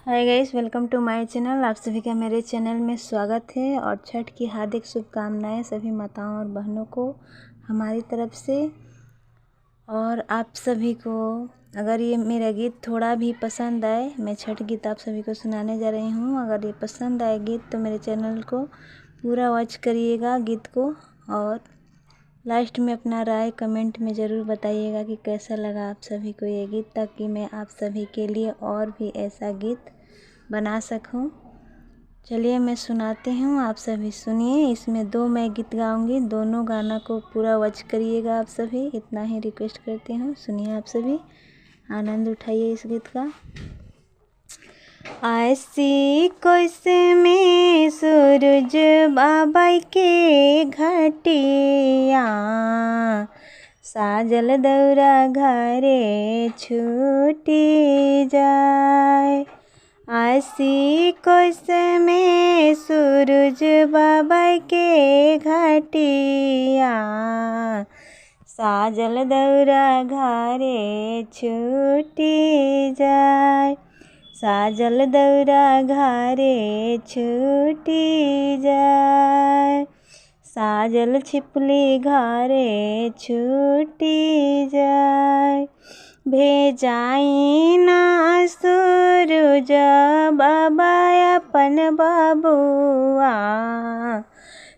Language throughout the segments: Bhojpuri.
हाय गाइस, वेलकम टू माय चैनल। आप सभी का मेरे चैनल में स्वागत है और छठ की हार्दिक शुभकामनाएं सभी माताओं और बहनों को हमारी तरफ से। और आप सभी को अगर ये मेरा गीत थोड़ा भी पसंद आए, मैं छठ गीत आप सभी को सुनाने जा रही हूँ। अगर ये पसंद आए गीत तो मेरे चैनल को पूरा वॉच करिएगा गीत को, और लास्ट में अपना राय कमेंट में ज़रूर बताइएगा कि कैसा लगा आप सभी को ये गीत, ताकि मैं आप सभी के लिए और भी ऐसा गीत बना सकूं। चलिए मैं सुनाती हूँ, आप सभी सुनिए। इसमें दो मैं गीत गाऊंगी, दोनों गाना को पूरा वॉच करिएगा आप सभी, इतना ही रिक्वेस्ट करती हूँ। सुनिए, आप सभी आनंद उठाइए इस गीत का। ऐसी कैसे में सूरज बाबा के घटिया, साजल दौरा घरे छूटी जाए। ऐसी कैसे में सूरज बाबा के घटिया, साजल दौरा घरे छूटी जाए। साजल दौरा घरे छूटी जाए। साजल छिपली घरे छूटी जाए। भेजाई ना सूरज बाबा अपन बबुआ,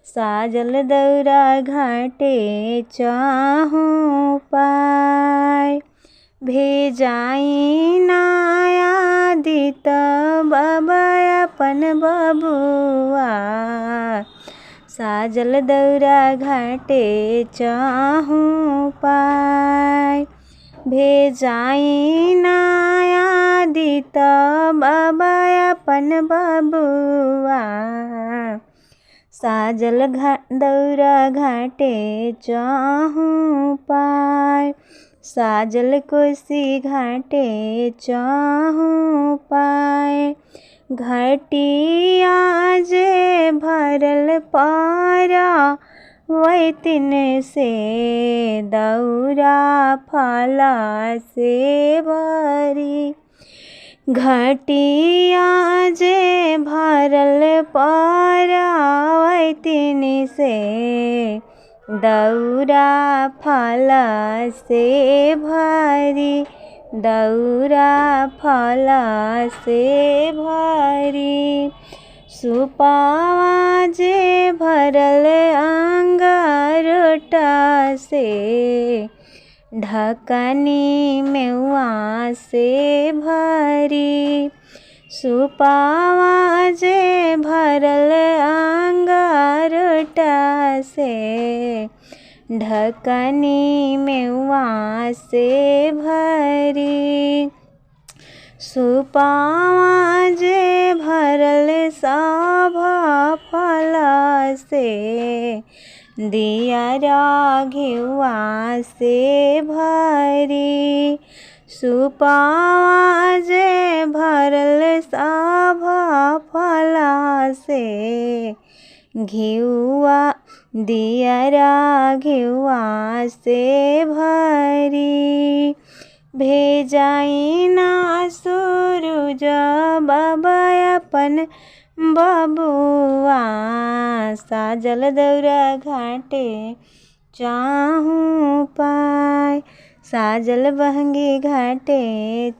साजल दौरा घाटे चाहूँ पाए। भेजाई ना आदित बाबा अपन बबुआ, साजल दौरा घाटे चाहूँ पाए। भेजाई ना आदित बाबा अपन बबुआ, साजल दौरा घाटे चाहूँ पाए। साजल कोसी घाटे चाहूँ पाए। घटिया जे भरल पारा वैतिन से, दौरा फला से भरी। घटिया जे भरल पारा वैतिन से, दौरा फला से भरी। दौरा फला से भरी। सुपावा जे भरल अंगारोटा से, ढकनी मेवा से भरी। सुपावा जे भरल अंगारोटा से, ढकनी मेवा से भरी। सुपावा जे भरल सभा फला से, दियारा घिउवा से भरी। सुपावा जे भरल सभा फला से, घिउवा दियारा घिउवा से भरी। भेजाई ना सूरज बाबा अपन बबुआ, साजल दौरा घाटे चाहूँ पाए। साजल बहंगी घाटे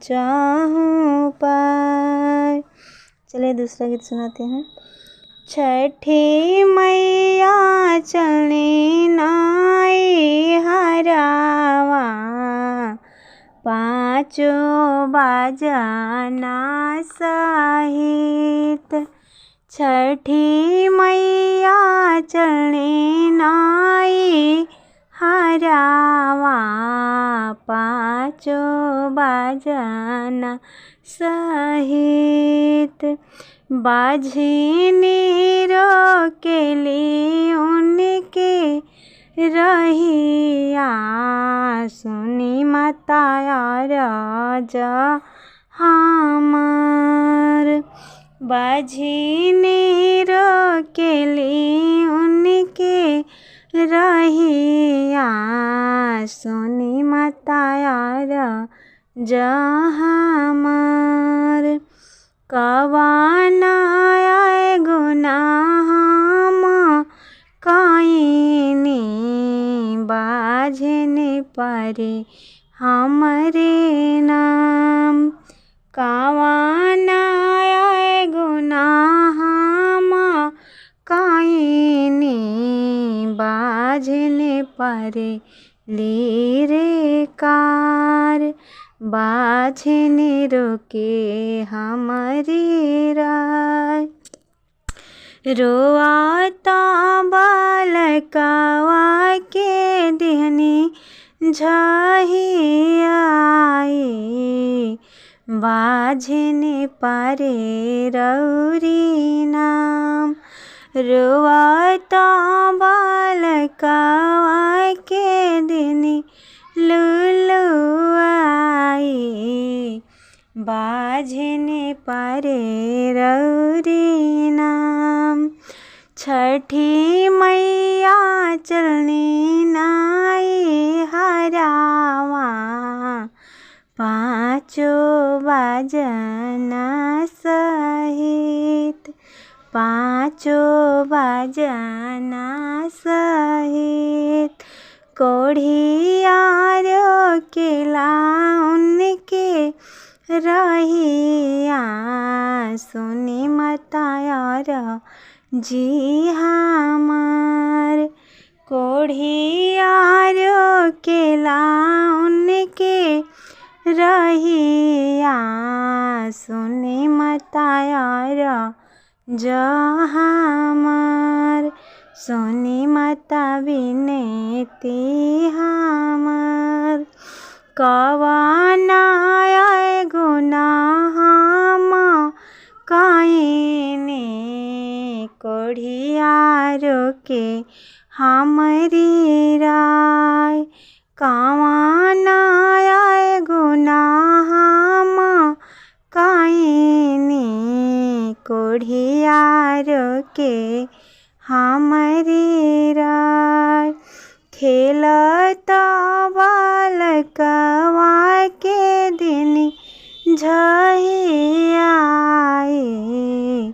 चाहूँ पाए। चलिए दूसरा गीत सुनाते हैं। छठी मैया चलनी नाई हरावा, पाँचों बाजना सहित। छठी मैया चलनी नाई हरावा, पाँचों बाजना सहित। बाझिनी रोकेली उनके रहिया, सुनी माता राजा हमार। बाझिनी रोकेली उनके रहिया, सुनी माता जहाँ मार। कवाना आए गुनाह काइनी बाझन परे हमरे नाम। कवाना आए गुनाह काइनी बाझन परे लीरे कार। बाझन रोके हमारी राय। रोआता बालकवा के दिहनी झाही आई। बाझन परे रौरी नाम। रोआता बालकवा के दिहनी लुलु आई। बाझन परे रौरी नाम। छठी मैया चलनी नाई हरावा। पाँचों बाजना सहित। पाँचों बाजना सहित। कोढ़ियारों के उनके रहिया। सुनी मतायार जी हमार। कोढ़ियारों के उनके रहिया। सुनी मतायार जो हमार। सुनी माता विनती हमार। कवाना आए गुनाह काइनी कोढ़ियारों के हमारी राय। कवाना आए गुनाह काइनी कोढ़ियारों के हमारी राय। खेलता बालकवा के दिन झाही आई।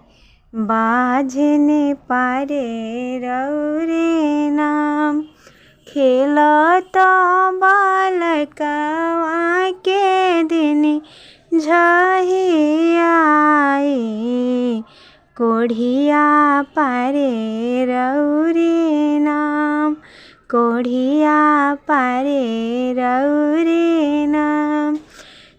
बाझन परे रौरे नाम। खेलता बालकवा के दिन झाही आई। कोढ़िया परे रौरे नाम। कोढ़िया परे रौरे नाम।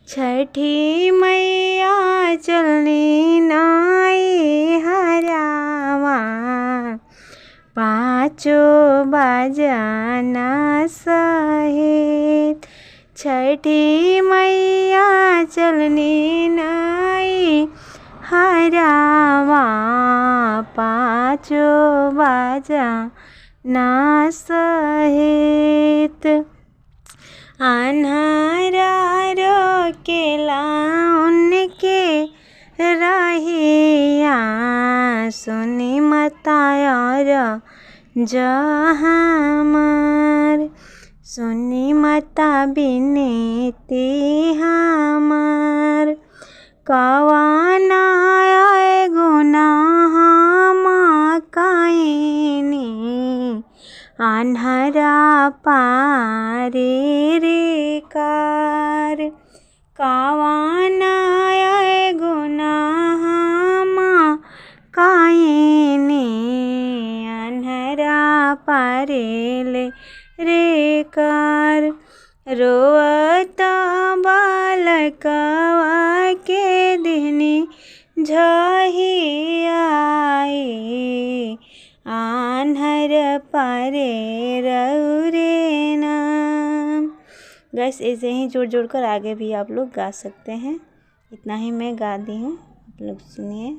छठी मैया चलनी नाई हरावा। पाँचों बाजना सहित। छठी मैया चलनी नाई हरावा। पाँचों बाजना सहित। अन्हारा रोकेला उनके रहिया। सुनी मतायार जो हमार। सुनी माता विनती हमार। कवाना आए गुनाह काइनी अन्हरा पारे रे कार। कवाना आए गुनाह काइनी अन्हरा पारे रे कार। रोअता बालकवा के दिहनी झाही आई। आन्हर पारे रौरे नाम। गैस ऐसे ही जोड़ जोड़ कर आगे भी आप लोग गा सकते हैं। इतना ही मैं गा दी हूँ, आप लोग सुनिए।